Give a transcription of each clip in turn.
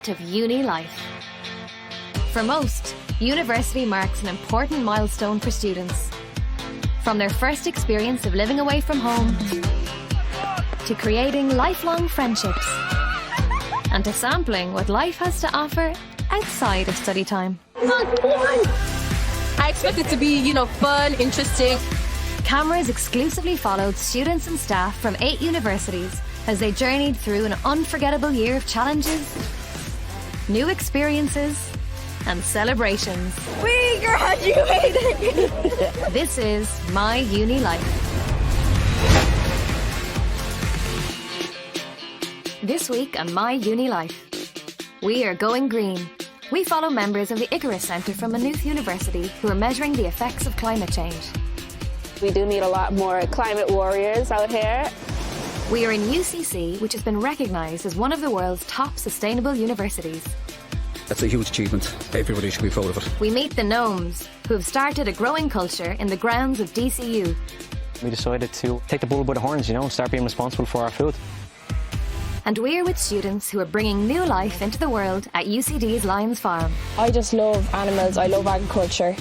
of uni life. For most, university marks an important milestone for students. From their first experience of living away from home, to creating lifelong friendships, and to sampling what life has to offer outside of study time. I expect it to be, fun, interesting. Cameras exclusively followed students and staff from 8 universities as they journeyed through an unforgettable year of challenges, new experiences, and celebrations. We graduated! This is My Uni Life. This week on My Uni Life, we are going green. We follow members of the Icarus Centre from Maynooth University who are measuring the effects of climate change. We do need a lot more climate warriors out here. We are in UCC, which has been recognised as one of the world's top sustainable universities. That's a huge achievement. Everybody should be proud of it. We meet the gnomes, who have started a growing culture in the grounds of DCU. We decided to take the bull by the horns, and start being responsible for our food. And we're with students who are bringing new life into the world at UCD's Lions Farm. I just love animals, I love agriculture.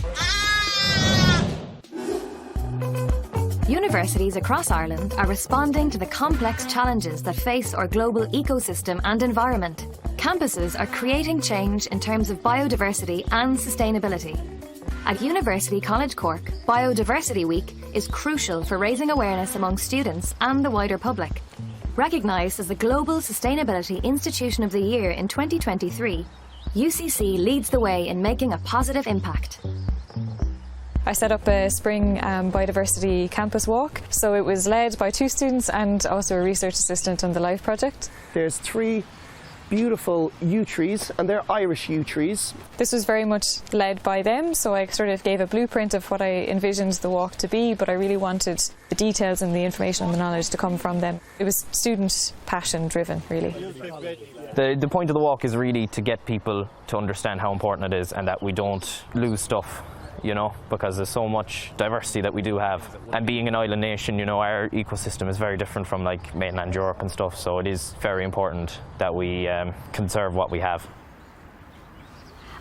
Universities across Ireland are responding to the complex challenges that face our global ecosystem and environment. Campuses are creating change in terms of biodiversity and sustainability. At University College Cork, Biodiversity Week is crucial for raising awareness among students and the wider public. Recognised as the Global Sustainability Institution of the Year in 2023, UCC leads the way in making a positive impact. I set up a spring biodiversity campus walk, so it was led by 2 students and also a research assistant on the LIFE project. There's 3 beautiful yew trees, and they're Irish yew trees. This was very much led by them, so I sort of gave a blueprint of what I envisioned the walk to be, but I really wanted the details and the information and the knowledge to come from them. It was student passion driven, really. The point of the walk is really to get people to understand how important it is and that we don't lose stuff, because there's so much diversity that we do have. And being an island nation, our ecosystem is very different from like mainland Europe and stuff, so it is very important that we conserve what we have.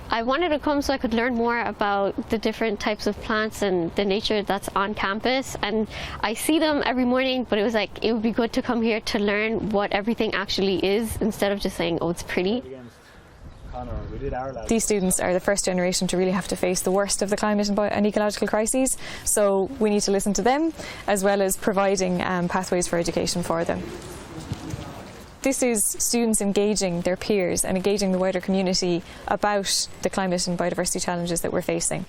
I wanted to come so I could learn more about the different types of plants and the nature that's on campus, and I see them every morning, but it was like it would be good to come here to learn what everything actually is instead of just saying, oh, it's pretty. These students are the first generation to really have to face the worst of the climate and ecological crises, so we need to listen to them as well as providing pathways for education for them. This is students engaging their peers and engaging the wider community about the climate and biodiversity challenges that we're facing.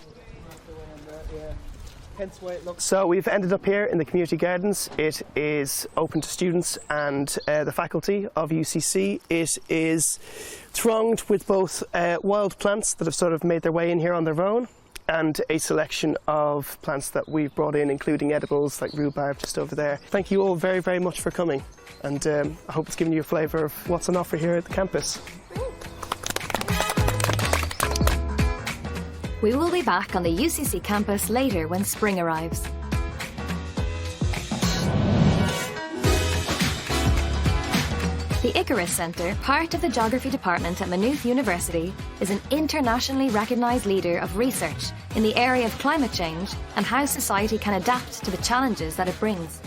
So we've ended up here in the community gardens. It is open to students and the faculty of UCC. It is thronged with both wild plants that have sort of made their way in here on their own, and a selection of plants that we've brought in, including edibles like rhubarb just over there. Thank you all very, very much for coming, and I hope it's given you a flavour of what's on offer here at the campus. We will be back on the UCC campus later when spring arrives. The Icarus Centre, part of the Geography Department at Maynooth University, is an internationally recognised leader of research in the area of climate change and how society can adapt to the challenges that it brings.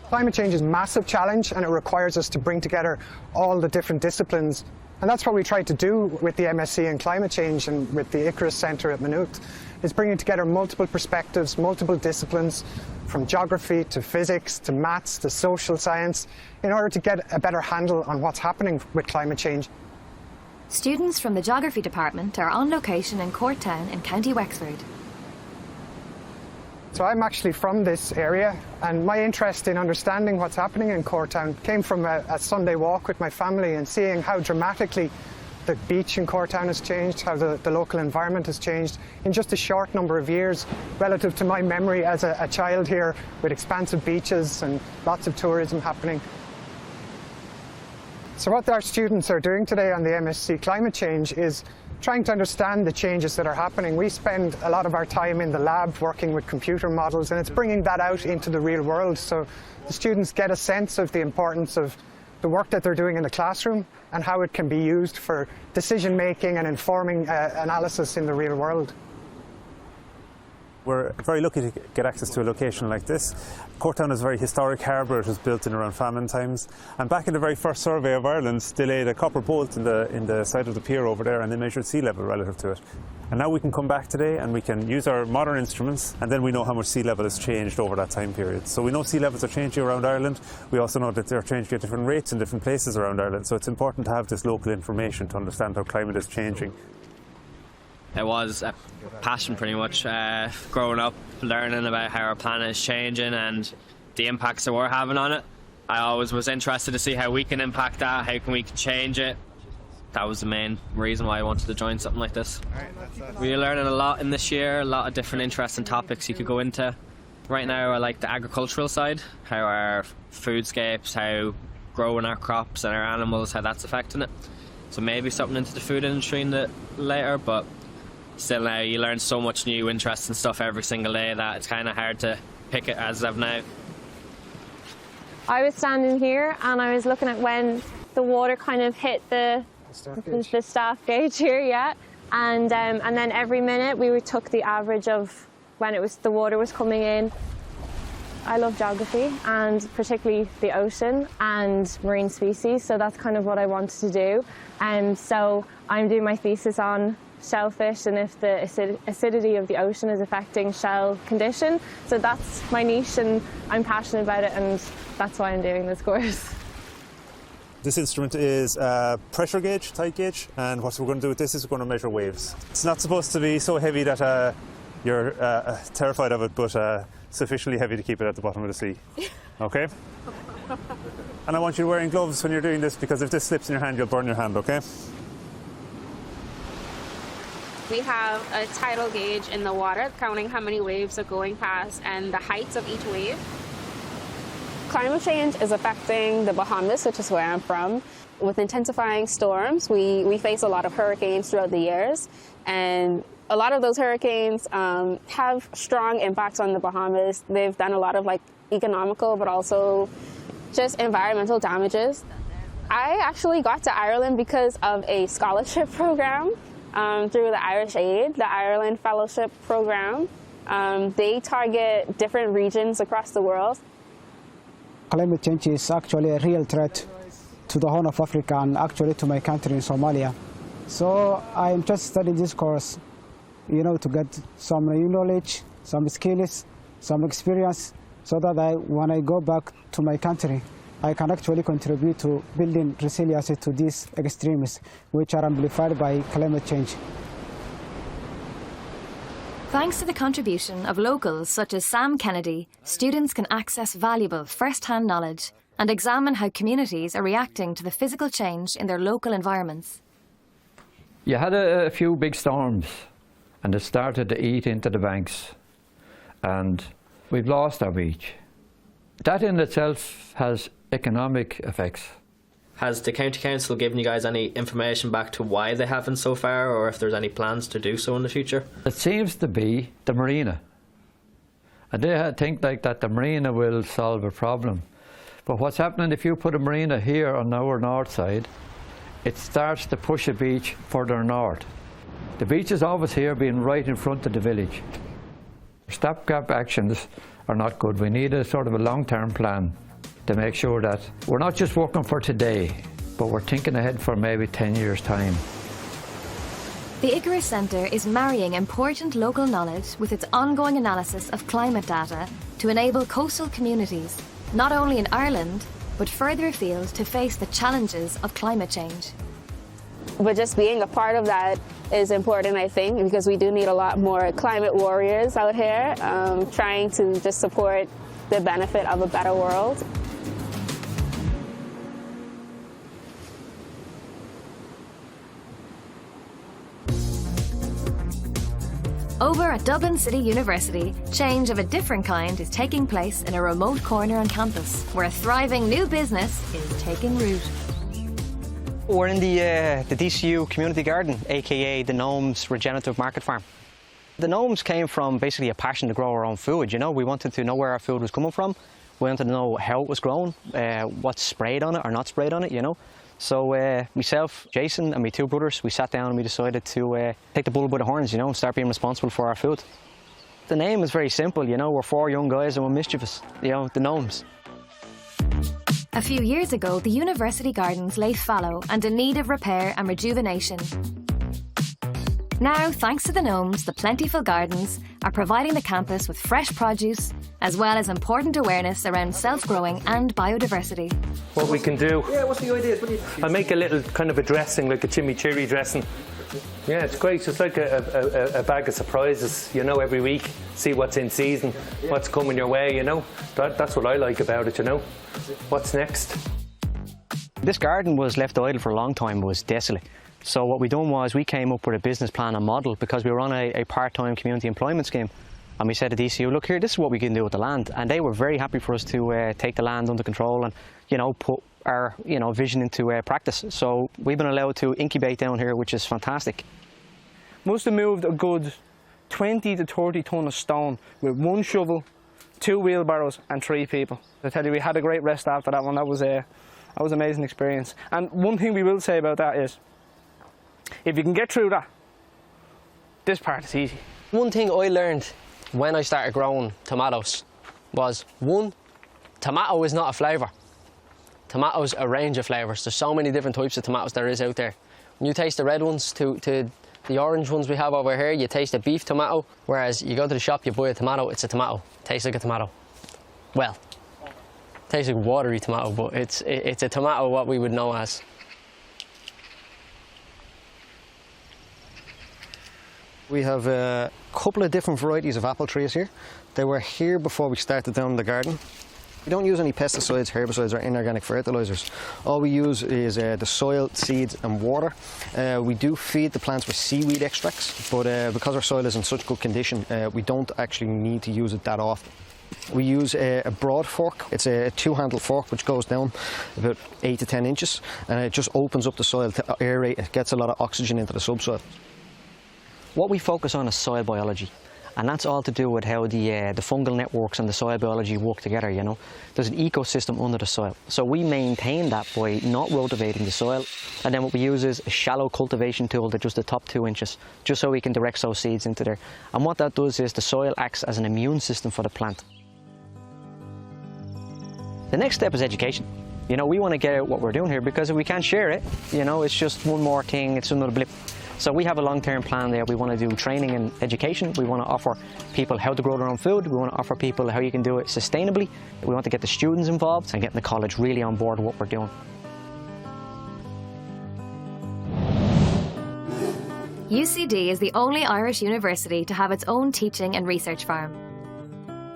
Climate change is a massive challenge, and it requires us to bring together all the different disciplines. And that's what we try to do with the MSc in climate change and with the Icarus Centre at Maynooth, is bringing together multiple perspectives, multiple disciplines, from geography to physics to maths to social science, in order to get a better handle on what's happening with climate change. Students from the Geography Department are on location in Courtown in County Wexford. So I'm actually from this area, and my interest in understanding what's happening in Courtown came from a Sunday walk with my family and seeing how dramatically the beach in Courtown has changed, how the local environment has changed in just a short number of years relative to my memory as a child here, with expansive beaches and lots of tourism happening. So what our students are doing today on the MSc Climate Change is trying to understand the changes that are happening. We spend a lot of our time in the lab working with computer models, and it's bringing that out into the real world, so the students get a sense of the importance of the work that they're doing in the classroom and how it can be used for decision making and informing analysis in the real world. We're very lucky to get access to a location like this. Courtown is a very historic harbour. It was built in around famine times. And back in the very first survey of Ireland, they laid a copper bolt in the side of the pier over there, and they measured sea level relative to it. And now we can come back today and we can use our modern instruments, and then we know how much sea level has changed over that time period. So we know sea levels are changing around Ireland. We also know that they're changing at different rates in different places around Ireland. So it's important to have this local information to understand how climate is changing. It was a passion pretty much, growing up, learning about how our planet is changing and the impacts that we're having on it. I always was interested to see how we can impact that, how can we change it. That was the main reason why I wanted to join something like this. We're learning a lot in this year, a lot of different interesting topics you could go into. Right now I like the agricultural side, how our foodscapes, how growing our crops and our animals, how that's affecting it. So maybe something into the food industry in the later, but still now you learn so much new interesting stuff every single day that it's kind of hard to pick it as of now. I was standing here and I was looking at when the water kind of hit the staff gauge here, yeah. And then every minute we took the average of when the water was coming in. I love geography and particularly the ocean and marine species, so that's kind of what I wanted to do. And so I'm doing my thesis on shellfish and if the acidity of the ocean is affecting shell condition. So that's my niche and I'm passionate about it, and that's why I'm doing this course. This instrument is a pressure gauge, tide gauge, and what we're going to do with this is we're going to measure waves. It's not supposed to be so heavy that you're terrified of it, but sufficiently heavy to keep it at the bottom of the sea. Okay? And I want you wearing gloves when you're doing this, because if this slips in your hand, you'll burn your hand, okay? We have a tidal gauge in the water, counting how many waves are going past and the heights of each wave. Climate change is affecting the Bahamas, which is where I'm from. With intensifying storms, we face a lot of hurricanes throughout the years, and a lot of those hurricanes have strong impacts on the Bahamas. They've done a lot of economical but also just environmental damages. I actually got to Ireland because of a scholarship program through the Irish Aid, the Ireland Fellowship Program. They target different regions across the world. Climate change is actually a real threat to the Horn of Africa and actually to my country in Somalia. So I'm just studying this course, to get some new knowledge, some skills, some experience, so that when I go back to my country, I can actually contribute to building resilience to these extremes, which are amplified by climate change. Thanks to the contribution of locals such as Sam Kennedy, students can access valuable first-hand knowledge and examine how communities are reacting to the physical change in their local environments. You had a few big storms and it started to eat into the banks, and we've lost our beach. That in itself has economic effects. Has the County Council given you guys any information back to why they haven't so far, or if there's any plans to do so in the future? It seems to be the marina. And they think that the marina will solve a problem. But what's happening if you put a marina here on our north side, it starts to push a beach further north. The beach is always here, being right in front of the village. Stopgap actions are not good. We need a sort of a long-term plan to make sure that we're not just working for today, but we're thinking ahead for maybe 10 years' time. The Icarus Centre is marrying important local knowledge with its ongoing analysis of climate data to enable coastal communities, not only in Ireland, but further afield, to face the challenges of climate change. But just being a part of that is important, I think, because we do need a lot more climate warriors out here trying to just support the benefit of a better world. Over at Dublin City University, change of a different kind is taking place in a remote corner on campus, where a thriving new business is taking root. We're in the DCU Community Garden, aka the Gnomes Regenerative Market Farm. The Gnomes came from basically a passion to grow our own food. We wanted to know where our food was coming from. We wanted to know how it was grown, what's sprayed on it or not sprayed on it, you know. So myself, Jason and my two brothers, we sat down and we decided to take the bull by the horns, you know, and start being responsible for our food. The name is very simple, you know, we're 4 young guys and we're mischievous, you know, the gnomes. A few years ago, the university gardens lay fallow and in need of repair and rejuvenation. Now, thanks to the gnomes, the plentiful gardens are providing the campus with fresh produce, as well as important awareness around self-growing and biodiversity. What we can do, Yeah, what's the idea? I make a little kind of a dressing, like a chimichurri dressing. Yeah, it's great. It's like a bag of surprises, you know, every week. See what's in season, what's coming your way, you know. That's what I like about it, you know. What's next? This garden was left idle for a long time, it was desolate. So what we done was we came up with a business plan and model because we were on a part-time community employment scheme. And we said to DCU, look here, this is what we can do with the land. And they were very happy for us to take the land under control and, you know, put our, you know, vision into practice. So we've been allowed to incubate down here, which is fantastic. Must have moved a good 20 to 30 tonne of stone with 1 shovel, 2 wheelbarrows and 3 people. I tell you, we had a great rest after that one. That was an amazing experience. And one thing we will say about that is, if you can get through that, this part is easy. One thing I learned when I started growing tomatoes was, one, tomato is not a flavour. Tomatoes are a range of flavours. There's so many different types of tomatoes there is out there. When you taste the red ones to the orange ones we have over here, you taste a beef tomato, whereas you go to the shop, you buy a tomato, it's a tomato. Tastes like a tomato. Well, tastes like watery tomato, but it's a tomato what we would know as. We have a couple of different varieties of apple trees here. They were here before we started down the garden. We don't use any pesticides, herbicides or inorganic fertilizers. All we use is the soil, seeds and water. We do feed the plants with seaweed extracts, but because our soil is in such good condition, we don't actually need to use it that often. We use a broad fork. It's a 2-handle fork which goes down about 8 to 10 inches, and it just opens up the soil to aerate. It gets a lot of oxygen into the subsoil. What we focus on is soil biology, and that's all to do with how the fungal networks and the soil biology work together, you know. There's an ecosystem under the soil, so we maintain that by not rotivating the soil, and then what we use is a shallow cultivation tool that just the top 2 inches, just so we can direct sow seeds into there. And what that does is the soil acts as an immune system for the plant. The next step is education. You know, we want to get out what we're doing here, because if we can't share it, you know, it's just one more thing, it's another blip. So we have a long-term plan there. We want to do training and education. We want to offer people how to grow their own food. We want to offer people how you can do it sustainably. We want to get the students involved and getting the college really on board with what we're doing. UCD is the only Irish university to have its own teaching and research farm.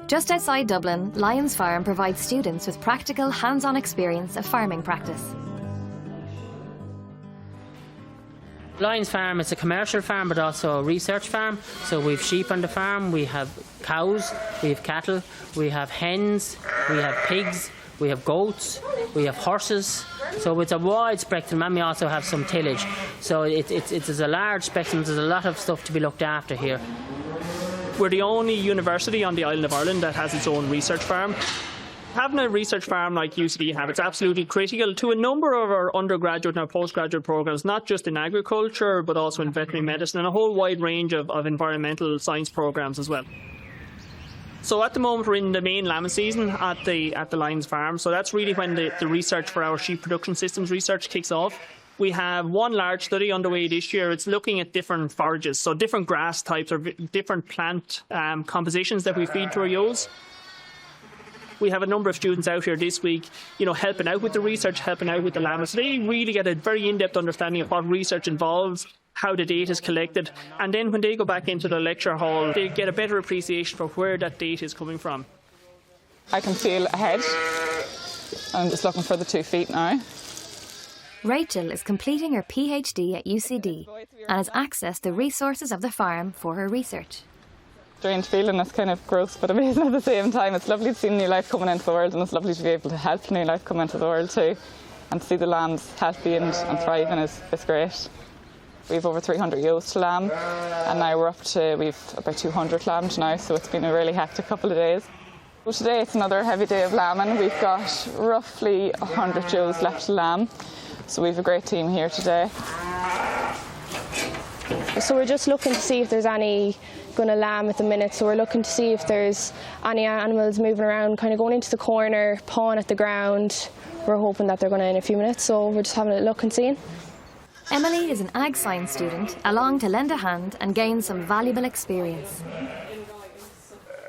Just outside Dublin, Lyons Farm provides students with practical, hands-on experience of farming practice. Lyons Farm is a commercial farm but also a research farm. So we have sheep on the farm, we have cows, we have cattle, we have hens, we have pigs, we have goats, we have horses. So it's a wide spectrum, and we also have some tillage. So it's a large spectrum, there's a lot of stuff to be looked after here. We're the only university on the island of Ireland that has its own research farm. Having a research farm like UCD have, it's absolutely critical to a number of our undergraduate and our postgraduate programs, not just in agriculture, but also in veterinary medicine and a whole wide range of environmental science programs as well. So at the moment we're in the main lambing season at the Lyons Farm, so that's really when the research for our sheep production systems research kicks off. We have one large study underway this year. It's looking at different forages, so different grass types or different plant compositions that we feed to our ewes. We have a number of students out here this week, you know, helping out with the research, helping out with the lambing. So they really get a very in-depth understanding of what research involves, how the data is collected, and then when they go back into the lecture hall, they get a better appreciation for where that data is coming from. I can feel ahead. I'm just looking for the 2 feet now. Rachel is completing her PhD at UCD and has accessed the resources of the farm for her research. Strange feeling, it's kind of gross but amazing at the same time. It's lovely to see new life coming into the world, and it's lovely to be able to help new life come into the world too. And to see the lambs healthy and thriving is great. We've over 300 ewes to lamb, and now we've about 200 lambs now, so it's been a really hectic couple of days. Well, today it's another heavy day of lambing. We've got roughly 100 joules left to lamb, so we have a great team here today. So we're just looking to see if there's any going to lamb at the minute, so we're looking to see if there's any animals moving around, kind of going into the corner, pawing at the ground. We're hoping that they're going to in a few minutes, so we're just having a look and seeing. Emily is an ag science student, along to lend a hand and gain some valuable experience.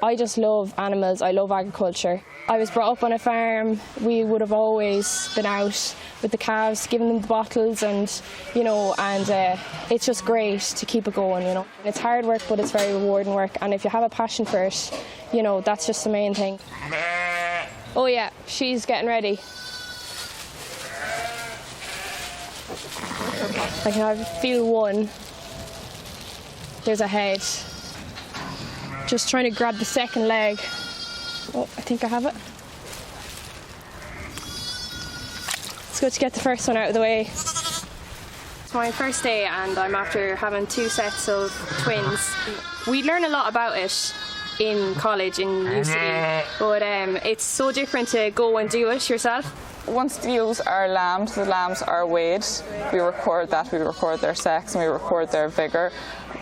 I just love animals, I love agriculture. I was brought up on a farm. We would have always been out with the calves, giving them the bottles, and it's just great to keep it going, It's hard work, but it's very rewarding work, and if you have a passion for it, that's just the main thing. Oh yeah, she's getting ready. I can feel one. There's a head. Just trying to grab the second leg. Oh, I think I have it. It's good to get the first one out of the way. It's my first day and I'm after having 2 sets of twins. We learn a lot about it in college, in UCD, but it's so different to go and do it yourself. Once the ewes are lambed, the lambs are weighed. We record that, we record their sex and we record their vigour,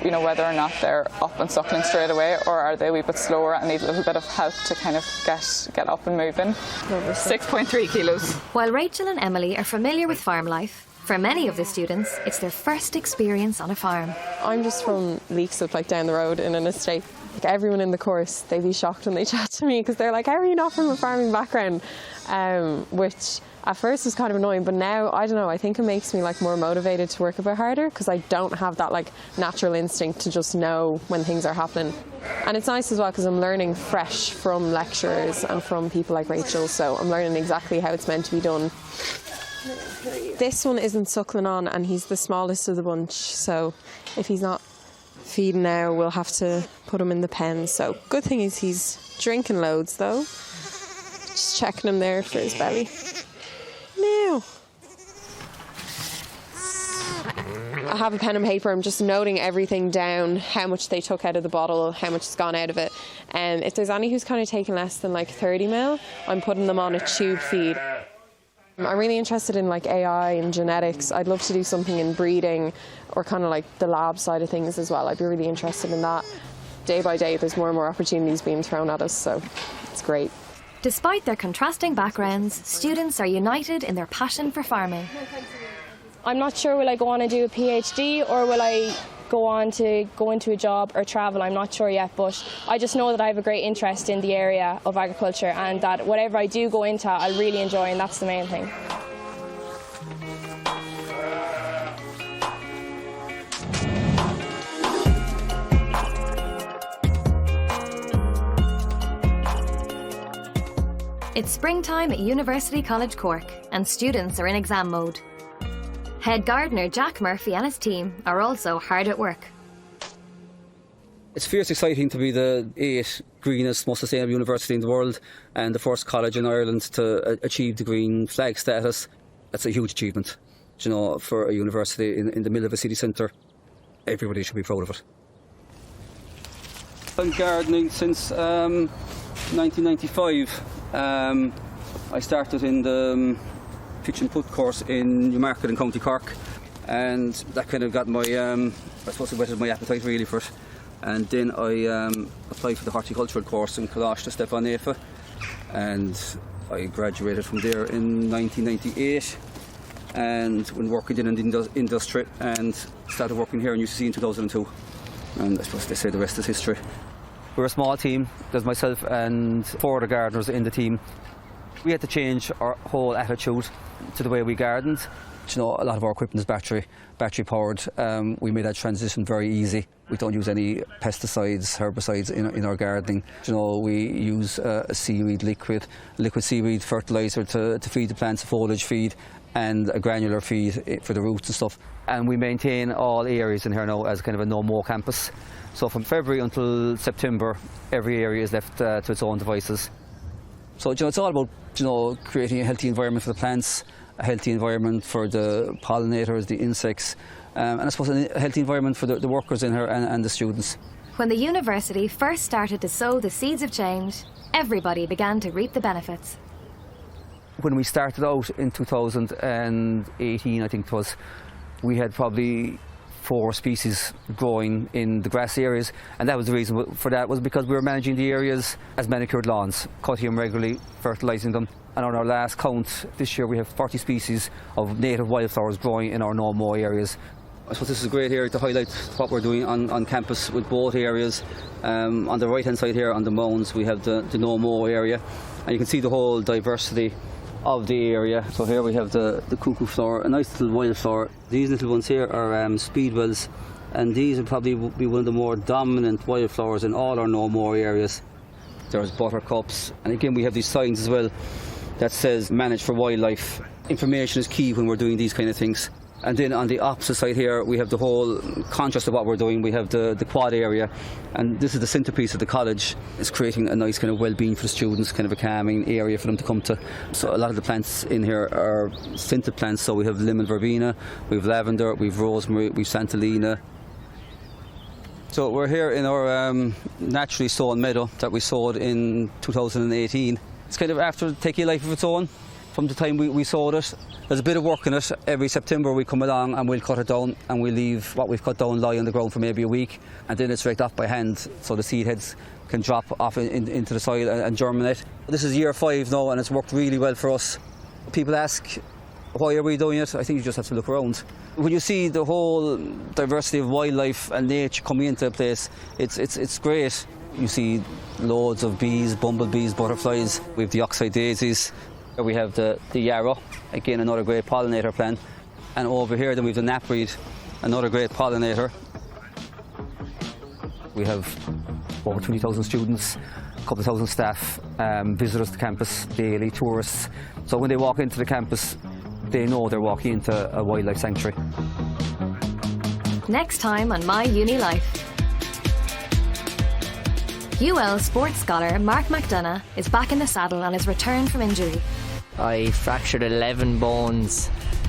whether or not they're up and suckling straight away or are they a wee bit slower and need a little bit of help to kind of get up and moving. 6.3 kilos. While Rachel and Emily are familiar with farm life, for many of the students, it's their first experience on a farm. I'm just from Leaksup, down the road in an estate. Everyone in the course, they'd be shocked when they chat to me because they're like, how are you not from a farming background? Which at first was kind of annoying, but now, I don't know, I think it makes me more motivated to work a bit harder because I don't have that natural instinct to just know when things are happening. And it's nice as well because I'm learning fresh from lecturers and from people like Rachel, so I'm learning exactly how it's meant to be done. This one isn't suckling on and he's the smallest of the bunch, so if he's not feeding now, we'll have to put him in the pen. So good thing is he's drinking loads though. Just checking him there for his belly. Now, I have a pen and paper. I'm just noting everything down, how much they took out of the bottle, how much has gone out of it. And if there's any who's kind of taken less than 30 ml, I'm putting them on a tube feed. I'm really interested in AI and genetics. I'd love to do something in breeding or kind of the lab side of things as well. I'd be really interested in that. Day by day there's more and more opportunities being thrown at us, so it's great. Despite their contrasting backgrounds, students are united in their passion for farming. I'm not sure will I go on and do a PhD or will I go into a job or travel. I'm not sure yet, but I just know that I have a great interest in the area of agriculture and that whatever I do go into, I'll really enjoy, and that's the main thing. It's springtime at University College Cork and students are in exam mode. Head gardener Jack Murphy and his team are also hard at work. It's fierce exciting to be the 8th greenest, most sustainable university in the world and the first college in Ireland to achieve the green flag status. That's a huge achievement, for a university in the middle of a city centre. Everybody should be proud of it. I've been gardening since 1995. I started in the pitch and put course in Newmarket in County Cork, and that kind of got my, I suppose it whetted my appetite really for it. And then I applied for the horticultural course in Coláiste Stefan Nefa, and I graduated from there in 1998 and went working in the industry and started working here in UCC in 2002. And I suppose they say the rest is history. We're a small team. There's myself and 4 other gardeners in the team. We had to change our whole attitude to the way we gardened. A lot of our equipment is battery powered. We made that transition very easy. We don't use any pesticides, herbicides in our gardening. We use a seaweed liquid seaweed fertiliser to feed the plants, a foliage feed, and a granular feed for the roots and stuff. And we maintain all areas in here now as kind of a no-mow campus. So from February until September, every area is left to its own devices. So it's all about creating a healthy environment for the plants, a healthy environment for the pollinators, the insects, and I suppose a healthy environment for the workers in here and the students. When the university first started to sow the seeds of change, everybody began to reap the benefits. When we started out in 2018, I think it was, we had probably 4 species growing in the grassy areas, and that was the reason for that, was because we were managing the areas as manicured lawns, cutting them regularly, fertilising them. And on our last count this year we have 40 species of native wildflowers growing in our No Mow areas. I suppose this is a great area to highlight what we're doing on campus with both areas. On the right hand side here on the mounds we have the No Mow area, and you can see the whole diversity of the area. So here we have the cuckoo flower, a nice little wildflower. These little ones here are speedwells, and these will probably be one of the more dominant wildflowers in all our No Mow areas. There's buttercups, and again we have these signs as well that says managed for wildlife. Information is key when we're doing these kind of things. And then on the opposite side here we have the whole contrast of what we're doing. We have the quad area, and this is the centrepiece of the college. It's creating a nice kind of well-being for the students, kind of a calming area for them to come to. So a lot of the plants in here are scented plants, so we have lemon verbena, we have lavender, we have rosemary, we have santolina. So we're here in our naturally sown meadow that we sowed in 2018. It's kind of after taking a life of its own from the time we sowed it. There's a bit of work in it. Every September we come along and we'll cut it down, and we'll leave what we've cut down lie on the ground for maybe a week, and then it's raked off by hand so the seed heads can drop off into the soil and germinate. This is year 5 now, and it's worked really well for us. People ask, why are we doing it? I think you just have to look around. When you see the whole diversity of wildlife and nature coming into a place, it's great. You see loads of bees, bumblebees, butterflies. We have the oxeye daisies. Here we have the yarrow, again another great pollinator plant. And over here then we have the knapweed, another great pollinator. We have over 20,000 students, a couple of thousand staff, visitors to campus daily, tourists. So when they walk into the campus, they know they're walking into a wildlife sanctuary. Next time on My Uni Life. UL sports scholar Mark McDonough is back in the saddle on his return from injury. I fractured 11 bones,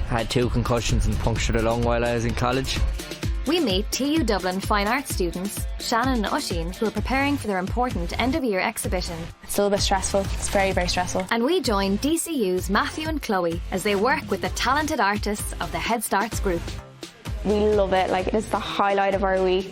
had 2 concussions and punctured a lung while I was in college. We meet TU Dublin fine arts students Shannon and Oisín, who are preparing for their important end-of-year exhibition. It's still a bit stressful. It's very, very stressful. And we join DCU's Matthew and Chloe as they work with the talented artists of the Head Starts group. We love it. Like, it is the highlight of our week.